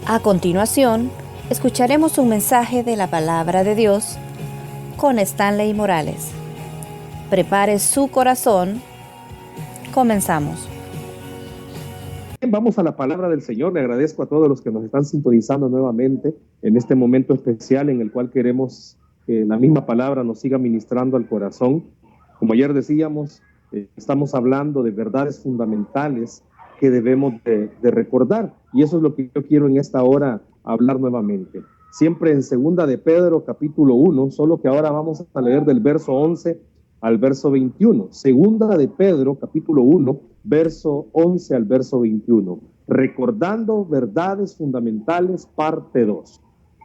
A continuación, escucharemos un mensaje de la Palabra de Dios con Stanley Morales. Prepare su corazón. Comenzamos. Vamos a la palabra del Señor. Le agradezco a todos los que nos están sintonizando nuevamente en este momento especial en el cual queremos que la misma palabra nos siga ministrando al corazón. Como ayer decíamos, estamos hablando de verdades fundamentales que debemos de recordar, y eso es lo que yo quiero en esta hora hablar nuevamente. Siempre en Segunda de Pedro, capítulo 1, solo que ahora vamos a leer del verso 11 al verso 21. Segunda de Pedro, capítulo 1, verso 11 al verso 21. Recordando verdades fundamentales, parte 2.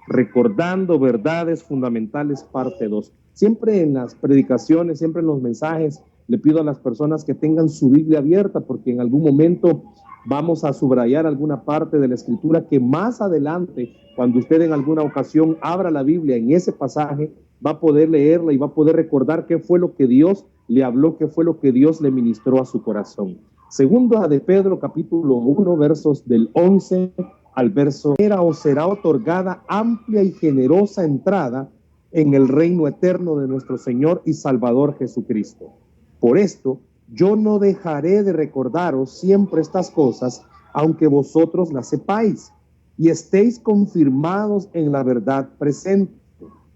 Recordando verdades fundamentales, parte 2. Siempre en las predicaciones, siempre en los mensajes, le pido a las personas que tengan su Biblia abierta, porque en algún momento vamos a subrayar alguna parte de la Escritura que más adelante, cuando usted en alguna ocasión abra la Biblia en ese pasaje, va a poder leerla y va a poder recordar qué fue lo que Dios le habló, qué fue lo que Dios le ministró a su corazón. Segunda de Pedro, capítulo 1, versos del 11 al verso: era o será otorgada amplia y generosa entrada en el reino eterno de nuestro Señor y Salvador Jesucristo. Por esto, yo no dejaré de recordaros siempre estas cosas, aunque vosotros las sepáis y estéis confirmados en la verdad presente.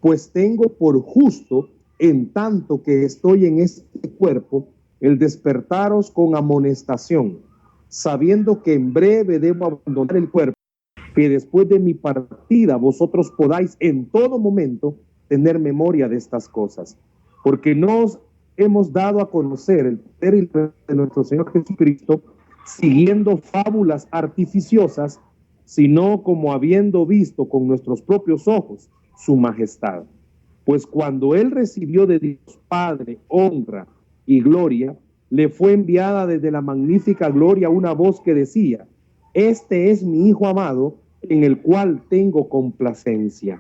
Pues tengo por justo, en tanto que estoy en este cuerpo, el despertaros con amonestación, sabiendo que en breve debo abandonar el cuerpo, que después de mi partida vosotros podáis en todo momento tener memoria de estas cosas, porque no os hemos dado a conocer el poder de nuestro Señor Jesucristo siguiendo fábulas artificiosas, sino como habiendo visto con nuestros propios ojos su majestad. Pues cuando él recibió de Dios Padre honra y gloria, le fue enviada desde la magnífica gloria una voz que decía: este es mi Hijo amado, en el cual tengo complacencia.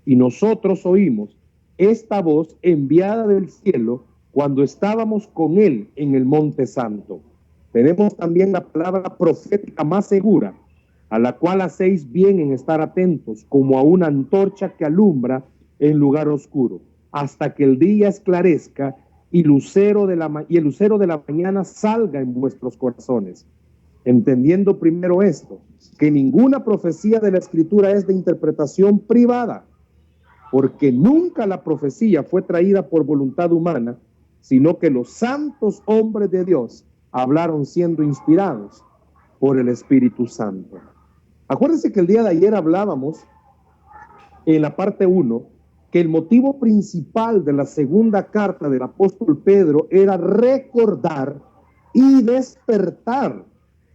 Y nosotros oímos esta voz enviada del cielo cuando estábamos con él en el Monte Santo. Tenemos también la palabra profética más segura, a la cual hacéis bien en estar atentos, como a una antorcha que alumbra en lugar oscuro, hasta que el día esclarezca y el lucero de la mañana salga en vuestros corazones. Entendiendo primero esto, que ninguna profecía de la Escritura es de interpretación privada, porque nunca la profecía fue traída por voluntad humana, sino que los santos hombres de Dios hablaron siendo inspirados por el Espíritu Santo. Acuérdense que el día de ayer hablábamos en la parte 1 que el motivo principal de la segunda carta del apóstol Pedro era recordar y despertar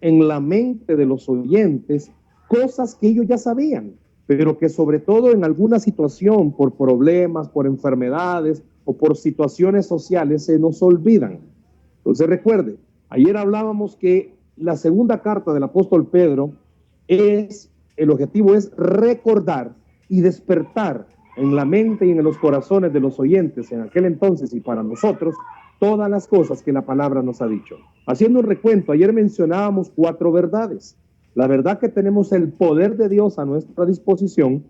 en la mente de los oyentes cosas que ellos ya sabían, pero que sobre todo en alguna situación, por problemas, por enfermedades o por situaciones sociales, se nos olvidan. Entonces recuerde, ayer hablábamos que la segunda carta del apóstol Pedro el objetivo es recordar y despertar en la mente y en los corazones de los oyentes en aquel entonces y para nosotros todas las cosas que la palabra nos ha dicho. Haciendo un recuento, ayer mencionábamos 4 verdades. La verdad que tenemos el poder de Dios a nuestra disposición,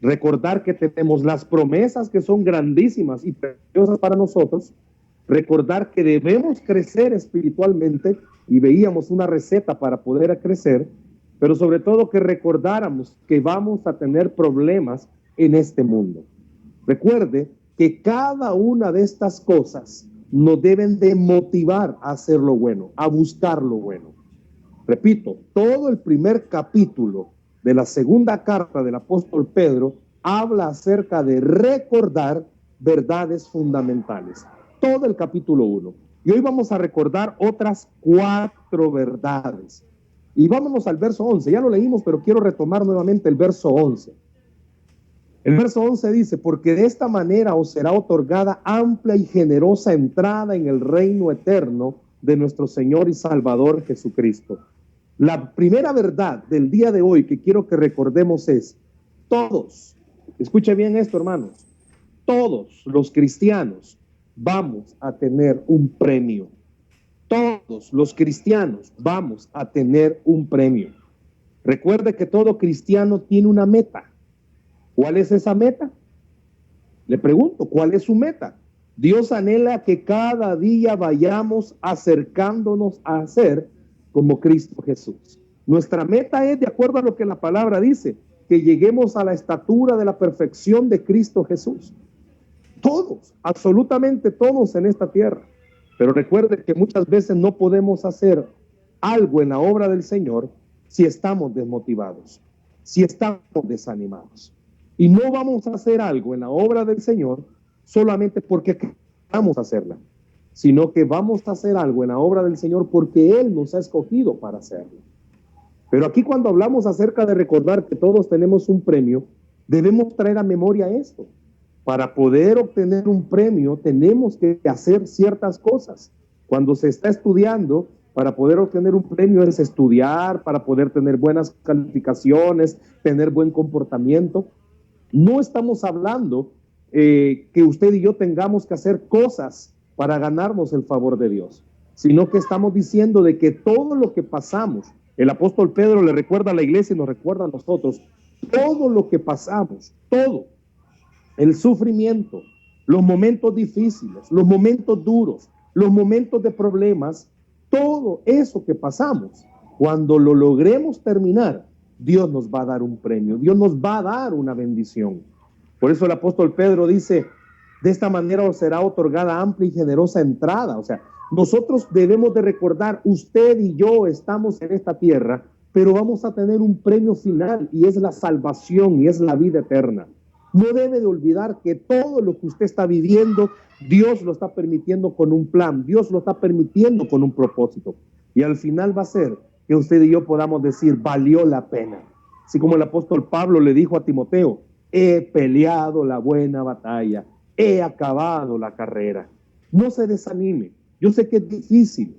recordar que tenemos las promesas que son grandísimas y preciosas para nosotros, recordar que debemos crecer espiritualmente y veíamos una receta para poder crecer, pero sobre todo que recordáramos que vamos a tener problemas en este mundo. Recuerde que cada una de estas cosas nos deben de motivar a hacer lo bueno, a buscar lo bueno. Repito, todo el primer capítulo de la segunda carta del apóstol Pedro habla acerca de recordar verdades fundamentales. Todo el capítulo 1. Y hoy vamos a recordar otras 4 verdades. Y vámonos al verso 11. Ya lo leímos, pero quiero retomar nuevamente el verso 11. El verso 11 dice: porque de esta manera os será otorgada amplia y generosa entrada en el reino eterno de nuestro Señor y Salvador Jesucristo. La primera verdad del día de hoy que quiero que recordemos es: todos, escuche bien esto, hermanos, todos los cristianos vamos a tener un premio. Todos los cristianos vamos a tener un premio. Recuerde que todo cristiano tiene una meta. ¿Cuál es esa meta? Le pregunto, ¿cuál es su meta? Dios anhela que cada día vayamos acercándonos a ser como Cristo Jesús. Nuestra meta es, de acuerdo a lo que la palabra dice, que lleguemos a la estatura de la perfección de Cristo Jesús. Todos, absolutamente todos en esta tierra. Pero recuerde que muchas veces no podemos hacer algo en la obra del Señor si estamos desmotivados, si estamos desanimados. Y no vamos a hacer algo en la obra del Señor solamente porque queramos hacerla, sino que vamos a hacer algo en la obra del Señor porque Él nos ha escogido para hacerlo. Pero aquí, cuando hablamos acerca de recordar que todos tenemos un premio, debemos traer a memoria esto. Para poder obtener un premio tenemos que hacer ciertas cosas. Cuando se está estudiando, para poder obtener un premio es estudiar, para poder tener buenas calificaciones, tener buen comportamiento. No estamos hablando que usted y yo tengamos que hacer cosas para ganarnos el favor de Dios, sino que estamos diciendo de que todo lo que pasamos, el apóstol Pedro le recuerda a la iglesia y nos recuerda a nosotros, todo lo que pasamos, todo, el sufrimiento, los momentos difíciles, los momentos duros, los momentos de problemas, todo eso que pasamos, cuando lo logremos terminar, Dios nos va a dar un premio, Dios nos va a dar una bendición. Por eso el apóstol Pedro dice, de esta manera os será otorgada amplia y generosa entrada. O sea, nosotros debemos de recordar, usted y yo estamos en esta tierra, pero vamos a tener un premio final y es la salvación y es la vida eterna. No debe de olvidar que todo lo que usted está viviendo, Dios lo está permitiendo con un plan, Dios lo está permitiendo con un propósito. Y al final va a ser que usted y yo podamos decir, valió la pena. Así como el apóstol Pablo le dijo a Timoteo, he peleado la buena batalla, he acabado la carrera. No se desanime. Yo sé que es difícil.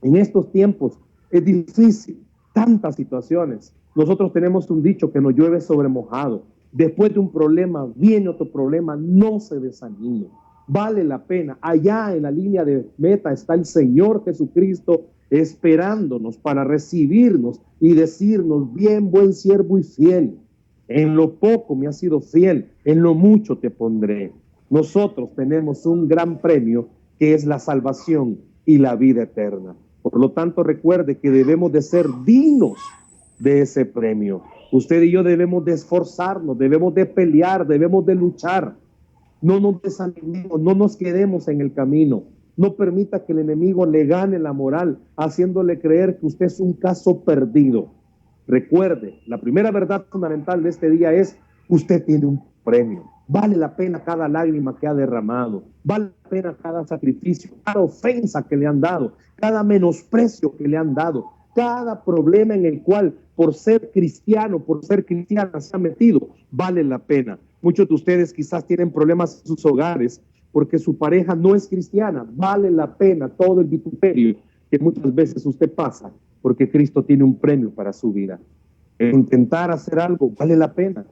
En estos tiempos es difícil. Tantas situaciones. Nosotros tenemos un dicho que no llueve sobre mojado. Después de un problema viene otro problema. No se desanime. Vale la pena. Allá en la línea de meta está el Señor Jesucristo esperándonos para recibirnos y decirnos, bien, buen siervo y fiel. En lo poco me has sido fiel, en lo mucho te pondré. Nosotros tenemos un gran premio que es la salvación y la vida eterna. Por lo tanto, recuerde que debemos de ser dignos de ese premio. Usted y yo debemos de esforzarnos, debemos de pelear, debemos de luchar. No nos desanimemos, no nos quedemos en el camino. No permita que el enemigo le gane la moral, haciéndole creer que usted es un caso perdido. Recuerde, la primera verdad fundamental de este día es, usted tiene un premio. Vale la pena cada lágrima que ha derramado, vale la pena cada sacrificio, cada ofensa que le han dado, cada menosprecio que le han dado, cada problema en el cual por ser cristiano, por ser cristiana se ha metido, vale la pena. Muchos de ustedes quizás tienen problemas en sus hogares porque su pareja no es cristiana. Vale la pena todo el vituperio que muchas veces usted pasa porque Cristo tiene un premio para su vida. El intentar hacer algo vale la pena,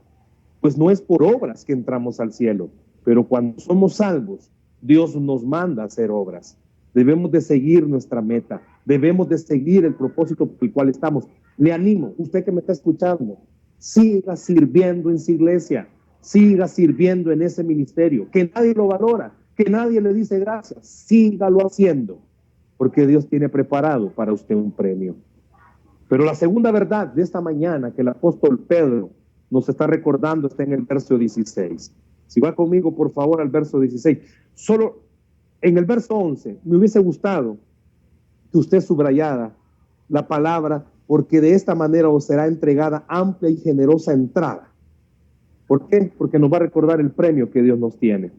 pues no es por obras que entramos al cielo, pero cuando somos salvos, Dios nos manda a hacer obras. Debemos de seguir nuestra meta, debemos de seguir el propósito por el cual estamos. Le animo, usted que me está escuchando, siga sirviendo en su iglesia, siga sirviendo en ese ministerio, que nadie lo valora, que nadie le dice gracias, sígalo haciendo, porque Dios tiene preparado para usted un premio. Pero la segunda verdad de esta mañana que el apóstol Pedro nos está recordando está en el verso 16. Si va conmigo, por favor, al verso 16. Solo en el verso 11 me hubiese gustado que usted subrayara la palabra, porque de esta manera os será entregada amplia y generosa entrada. ¿Por qué? Porque nos va a recordar el premio que Dios nos tiene.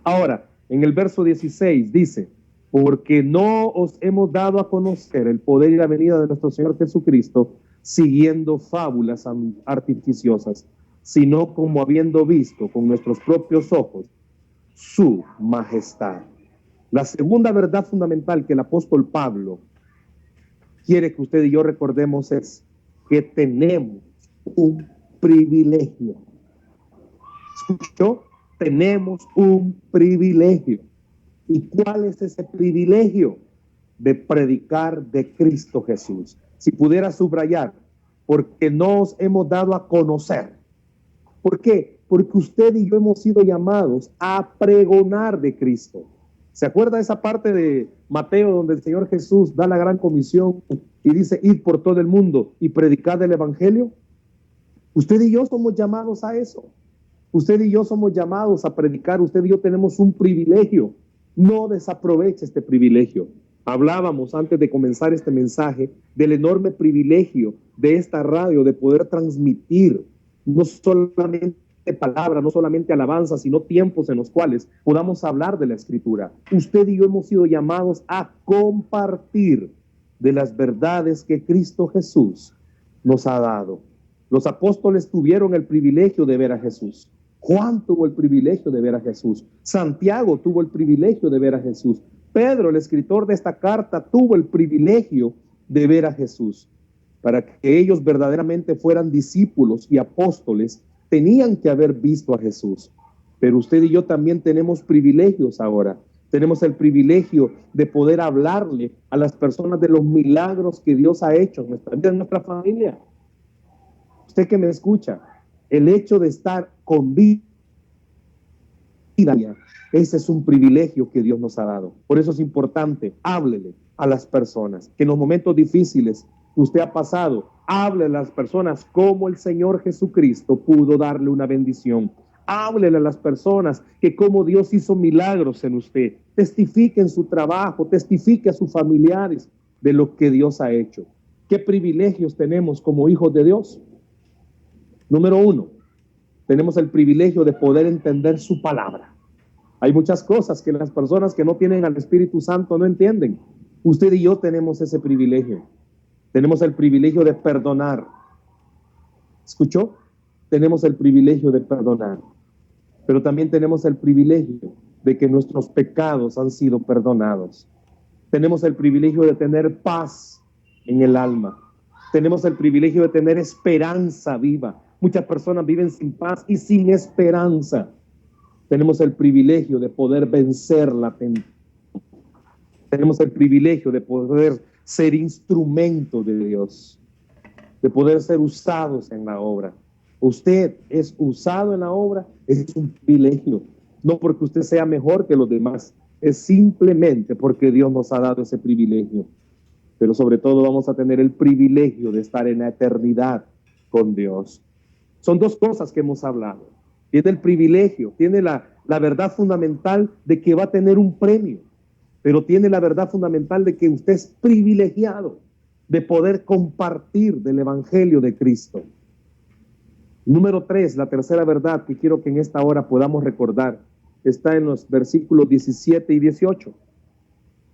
Ahora, en el verso 16 dice, porque no os hemos dado a conocer el poder y la venida de nuestro Señor Jesucristo siguiendo fábulas artificiosas, sino como habiendo visto con nuestros propios ojos su majestad. La segunda verdad fundamental que el apóstol Pablo quiere que usted y yo recordemos es que tenemos un privilegio. ¿Escuchó? Tenemos un privilegio. ¿Y cuál es ese privilegio? De predicar de Cristo Jesús. Si pudiera subrayar, porque nos hemos dado a conocer. ¿Por qué? Porque usted y yo hemos sido llamados a pregonar de Cristo. ¿Se acuerda esa parte de Mateo donde el Señor Jesús da la gran comisión y dice, id por todo el mundo y predicad el evangelio? Usted y yo somos llamados a eso. Usted y yo somos llamados a predicar. Usted y yo tenemos un privilegio. No desaproveche este privilegio. Hablábamos antes de comenzar este mensaje del enorme privilegio de esta radio de poder transmitir no solamente palabra, no solamente alabanza, sino tiempos en los cuales podamos hablar de la Escritura. Usted y yo hemos sido llamados a compartir de las verdades que Cristo Jesús nos ha dado. Los apóstoles tuvieron el privilegio de ver a Jesús. Juan tuvo el privilegio de ver a Jesús. Santiago tuvo el privilegio de ver a Jesús. Pedro, el escritor de esta carta, tuvo el privilegio de ver a Jesús. Para que ellos verdaderamente fueran discípulos y apóstoles, tenían que haber visto a Jesús. Pero usted y yo también tenemos privilegios ahora. Tenemos el privilegio de poder hablarle a las personas de los milagros que Dios ha hecho en nuestra vida, en nuestra familia. Usted que me escucha, el hecho de estar con vida, ese es un privilegio que Dios nos ha dado. Por eso es importante, háblele a las personas que en los momentos difíciles que usted ha pasado, hable a las personas como el Señor Jesucristo pudo darle una bendición. Háblele a las personas que como Dios hizo milagros en usted. Testifique en su trabajo, testifique a sus familiares de lo que Dios ha hecho. ¿Qué privilegios tenemos como hijos de Dios? Número 1, tenemos el privilegio de poder entender su palabra. Hay muchas cosas que las personas que no tienen al Espíritu Santo no entienden. Usted y yo tenemos ese privilegio. Tenemos el privilegio de perdonar. ¿Escuchó? Tenemos el privilegio de perdonar. Pero también tenemos el privilegio de que nuestros pecados han sido perdonados. Tenemos el privilegio de tener paz en el alma. Tenemos el privilegio de tener esperanza viva. Muchas personas viven sin paz y sin esperanza. Tenemos el privilegio de poder vencer la tentación. Tenemos el privilegio de poder ser instrumento de Dios, de poder ser usados en la obra. Usted es usado en la obra, es un privilegio. No porque usted sea mejor que los demás, es simplemente porque Dios nos ha dado ese privilegio. Pero sobre todo vamos a tener el privilegio de estar en la eternidad con Dios. Son dos cosas que hemos hablado. Tiene el privilegio, tiene la verdad fundamental de que va a tener un premio, pero tiene la verdad fundamental de que usted es privilegiado de poder compartir del Evangelio de Cristo. Número 3, la tercera verdad que quiero que en esta hora podamos recordar, está en los versículos 17 y 18.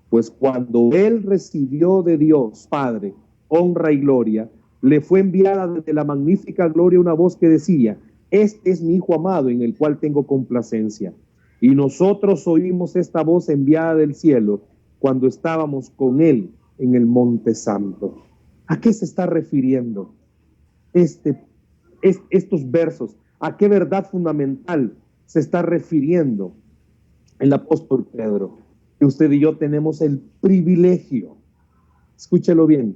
Pues cuando él recibió de Dios Padre honra y gloria, le fue enviada desde la magnífica gloria una voz que decía: este es mi Hijo amado en el cual tengo complacencia. Y nosotros oímos esta voz enviada del cielo cuando estábamos con él en el Monte Santo. ¿A qué se está refiriendo estos versos? ¿A qué verdad fundamental se está refiriendo el apóstol Pedro? Que usted y yo tenemos el privilegio, escúchelo bien,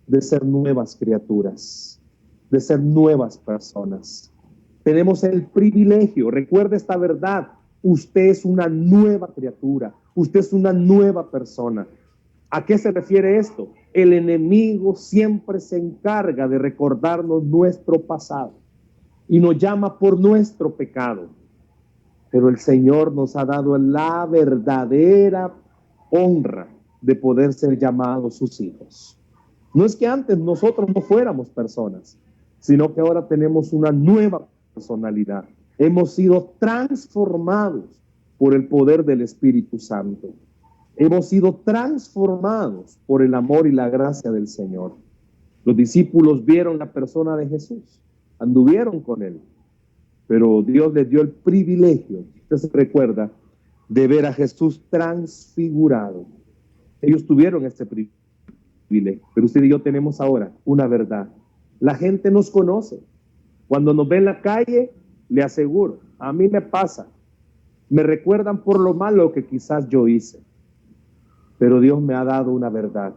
de ser nuevas criaturas, de ser nuevas personas. Tenemos el privilegio, recuerde esta verdad, usted es una nueva criatura, usted es una nueva persona. ¿A qué se refiere esto? El enemigo siempre se encarga de recordarnos nuestro pasado y nos llama por nuestro pecado. Pero el Señor nos ha dado la verdadera honra de poder ser llamados sus hijos. No es que antes nosotros no fuéramos personas, sino que ahora tenemos una nueva personalidad. Hemos sido transformados por el poder del Espíritu Santo. Hemos sido transformados por el amor y la gracia del Señor. Los discípulos vieron la persona de Jesús, anduvieron con él, pero Dios les dio el privilegio, usted se recuerda, de ver a Jesús transfigurado. Ellos tuvieron este privilegio, pero usted y yo tenemos ahora una verdad. La gente nos conoce. Cuando nos ve en la calle, le aseguro, a mí me pasa, me recuerdan por lo malo que quizás yo hice. Pero Dios me ha dado una verdad.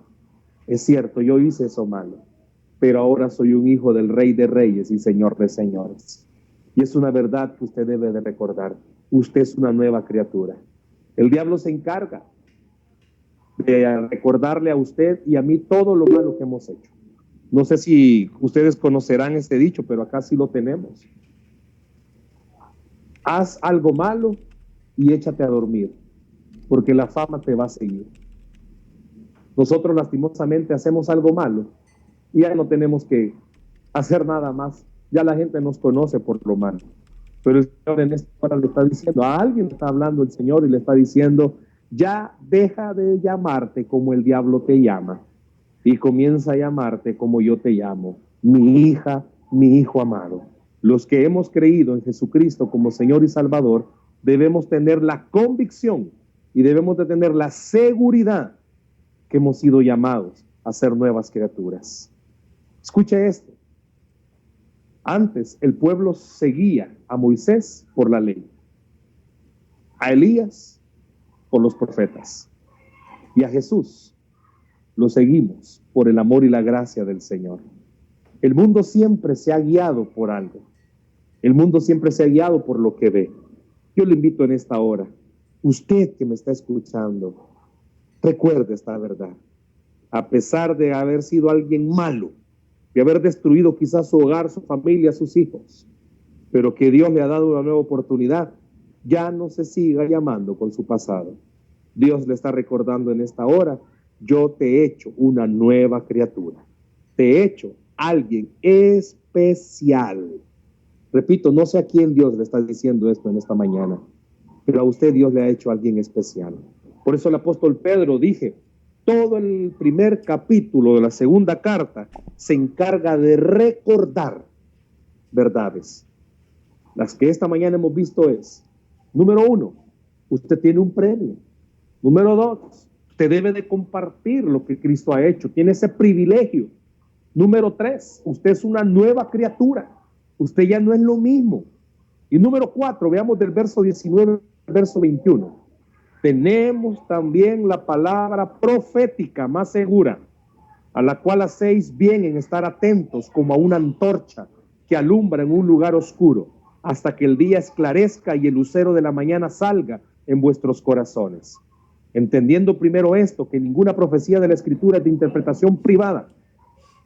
Es cierto, yo hice eso malo, pero ahora soy un hijo del Rey de Reyes y Señor de Señores. Y es una verdad que usted debe de recordar. Usted es una nueva criatura. El diablo se encarga de recordarle a usted y a mí todo lo malo que hemos hecho. No sé si ustedes conocerán este dicho, pero acá sí lo tenemos. Haz algo malo y échate a dormir, porque la fama te va a seguir. Nosotros lastimosamente hacemos algo malo y ya no tenemos que hacer nada más. Ya la gente nos conoce por lo malo. Pero el Señor en esta hora le está diciendo, a alguien le está hablando el Señor y le está diciendo, ya deja de llamarte como el diablo te llama y comienza a llamarte como yo te llamo, mi hija, mi hijo amado. Los que hemos creído en Jesucristo como Señor y Salvador, debemos tener la convicción y debemos de tener la seguridad que hemos sido llamados a ser nuevas criaturas. Escuche esto. Antes el pueblo seguía a Moisés por la ley, a Elías por los profetas y a Jesús lo seguimos por el amor y la gracia del Señor. El mundo siempre se ha guiado por algo. El mundo siempre se ha guiado por lo que ve. Yo le invito en esta hora, usted que me está escuchando, recuerde esta verdad. A pesar de haber sido alguien malo, de haber destruido quizás su hogar, su familia, sus hijos, pero que Dios le ha dado una nueva oportunidad, ya no se siga llamando con su pasado. Dios le está recordando en esta hora, yo te he hecho una nueva criatura. Te he hecho alguien especial. Repito, no sé a quién Dios le está diciendo esto en esta mañana, pero a usted Dios le ha hecho alguien especial. Por eso el apóstol Pedro dije, todo el primer capítulo de la segunda carta se encarga de recordar verdades. Las que esta mañana hemos visto es, número 1, usted tiene un premio. Número 2, usted debe de compartir lo que Cristo ha hecho, tiene ese privilegio. Número 3, usted es una nueva criatura, usted ya no es lo mismo. Y número 4, veamos del verso 19 al verso 21. Tenemos también la palabra profética más segura, a la cual hacéis bien en estar atentos como a una antorcha que alumbra en un lugar oscuro, hasta que el día esclarezca y el lucero de la mañana salga en vuestros corazones. Entendiendo primero esto, que ninguna profecía de la Escritura es de interpretación privada,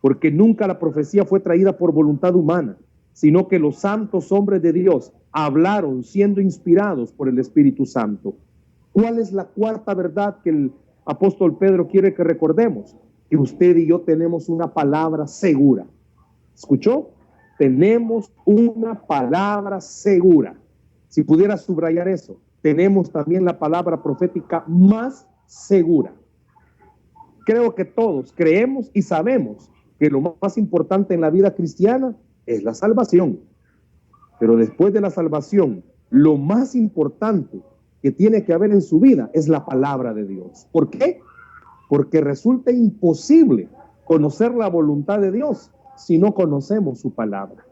porque nunca la profecía fue traída por voluntad humana, sino que los santos hombres de Dios hablaron siendo inspirados por el Espíritu Santo. ¿Cuál es la cuarta verdad que el apóstol Pedro quiere que recordemos? Que usted y yo tenemos una palabra segura. ¿Escuchó? Tenemos una palabra segura. Si pudiera subrayar eso, tenemos también la palabra profética más segura. Creo que todos creemos y sabemos que lo más importante en la vida cristiana es la salvación. Pero después de la salvación, lo más importante que tiene que haber en su vida es la palabra de Dios. ¿Por qué? Porque resulta imposible conocer la voluntad de Dios si no conocemos su palabra.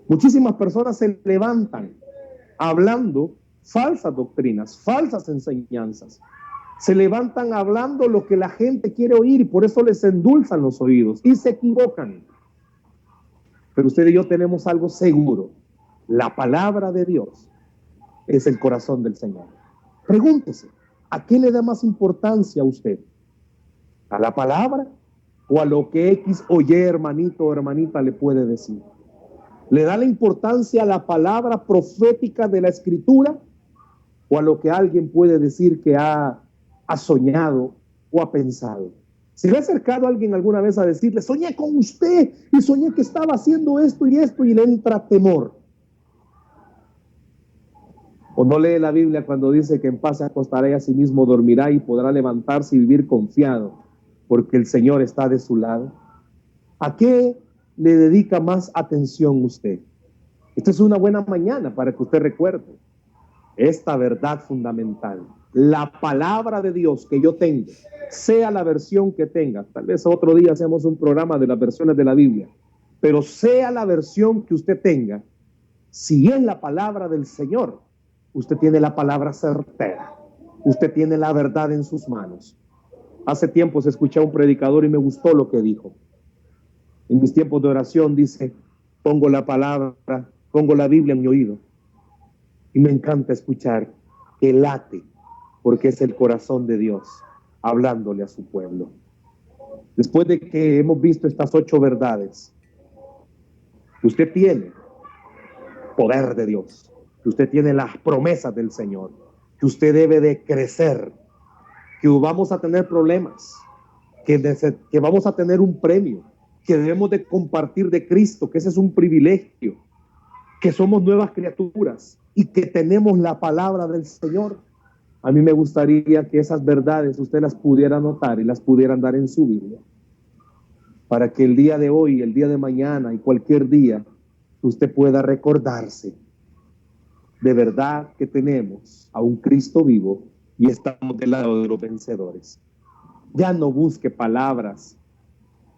Muchísimas personas se levantan hablando falsas doctrinas, falsas enseñanzas. Se levantan hablando lo que la gente quiere oír y por eso les endulzan los oídos y se equivocan. Pero usted y yo tenemos algo seguro. La palabra de Dios es el corazón del Señor. Pregúntese, ¿a qué le da más importancia a usted? ¿A la palabra o a lo que X o Y hermanito o hermanita le puede decir? ¿Le da la importancia a la palabra profética de la Escritura o a lo que alguien puede decir que ha soñado o ha pensado? ¿Se le ha acercado a alguien alguna vez a decirle, soñé con usted y soñé que estaba haciendo esto y le entra temor? ¿O no lee la Biblia cuando dice que en paz se acostará y a sí mismo dormirá y podrá levantarse y vivir confiado porque el Señor está de su lado? ¿A qué le dedica más atención usted? Esta es una buena mañana para que usted recuerde esta verdad fundamental. La palabra de Dios que yo tengo, sea la versión que tenga, tal vez otro día hacemos un programa de las versiones de la Biblia, pero sea la versión que usted tenga, si es la palabra del Señor, usted tiene la palabra certera, usted tiene la verdad en sus manos. Hace tiempo se escuchó a un predicador y me gustó lo que dijo. En mis tiempos de oración dice, pongo la palabra, pongo la Biblia en mi oído. Y me encanta escuchar que late, porque es el corazón de Dios hablándole a su pueblo. Después de que hemos visto estas 8 verdades, que usted tiene poder de Dios, que usted tiene las promesas del Señor, que usted debe de crecer, que vamos a tener problemas, que vamos a tener un premio, que debemos de compartir de Cristo, que ese es un privilegio, que somos nuevas criaturas y que tenemos la palabra del Señor. A mí me gustaría que esas verdades usted las pudiera anotar y las pudiera andar en su Biblia, para que el día de hoy, el día de mañana y cualquier día, usted pueda recordarse de verdad que tenemos a un Cristo vivo y estamos del lado de los vencedores. Ya no busque palabras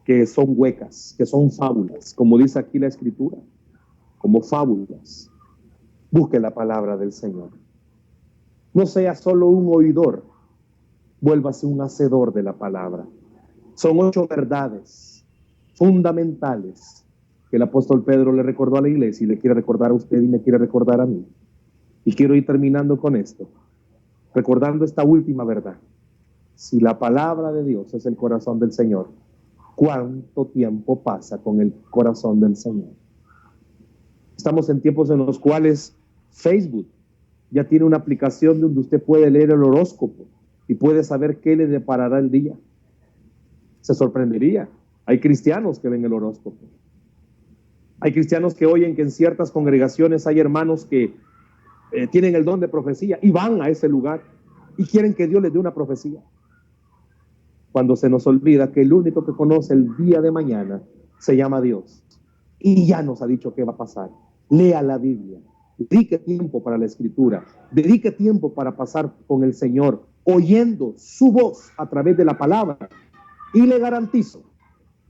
que son huecas, que son fábulas, como dice aquí la Escritura, como fábulas. Busque la palabra del Señor. No sea solo un oidor, vuélvase un hacedor de la palabra. Son 8 verdades fundamentales que el apóstol Pedro le recordó a la iglesia y le quiere recordar a usted y me quiere recordar a mí. Y quiero ir terminando con esto, recordando esta última verdad. Si la palabra de Dios es el corazón del Señor, ¿cuánto tiempo pasa con el corazón del Señor? Estamos en tiempos en los cuales Facebook ya tiene una aplicación donde usted puede leer el horóscopo y puede saber qué le deparará el día. Se sorprendería. Hay cristianos que ven el horóscopo. Hay cristianos que oyen que en ciertas congregaciones hay hermanos que tienen el don de profecía y van a ese lugar y quieren que Dios les dé una profecía. Cuando se nos olvida que el único que conoce el día de mañana se llama Dios. Y ya nos ha dicho qué va a pasar. Lea la Biblia. Dedique tiempo para la Escritura. Dedique tiempo para pasar con el Señor, oyendo su voz a través de la palabra. Y le garantizo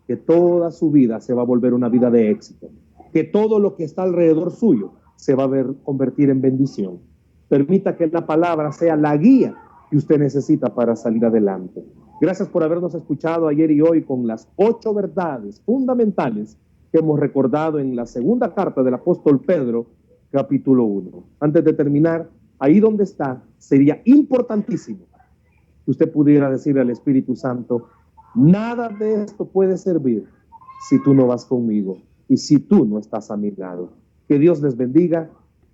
que toda su vida se va a volver una vida de éxito. Que todo lo que está alrededor suyo se va a convertir en bendición. Permita que la palabra sea la guía que usted necesita para salir adelante. Gracias por habernos escuchado ayer y hoy con las 8 verdades fundamentales que hemos recordado en la segunda carta del apóstol Pedro, capítulo 1. Antes de terminar, ahí donde está, sería importantísimo que usted pudiera decirle al Espíritu Santo, nada de esto puede servir si tú no vas conmigo y si tú no estás a mi lado. Que Dios les bendiga